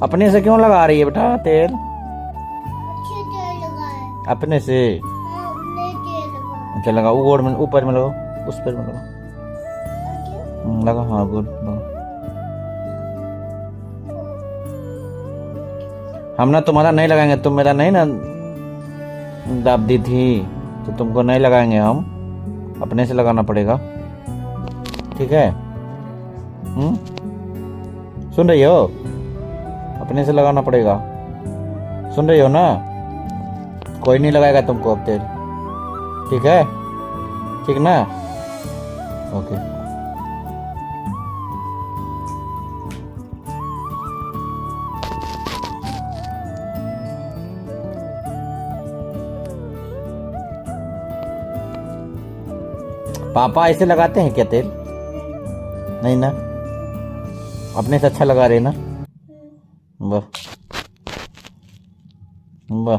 अपने से क्यों लगा रही है बेटा तेल? अच्छे तेल लगाए। अपने से। हाँ, अपने तेल लगाए। अच्छा लगा, ऊपर में लगाओ, उस पर में लगाओ। और लगा, हाँ गुड लगा। हम ना तुम्हारा नहीं लगाएंगे, तुम मेरा नहीं ना दाब दी थी, तो तुमको नहीं लगाएंगे हम, अपने से लगाना पड़ेगा, ठीक है? सुन रही हो? अपने से लगाना पड़ेगा, सुन रही हो ना? कोई नहीं लगाएगा तुमको अब तेल, ठीक है? ठीक ना? ओके। पापा ऐसे लगाते हैं क्या तेल? नहीं ना, अपने से अच्छा लगा रहे ना? वाह वाह।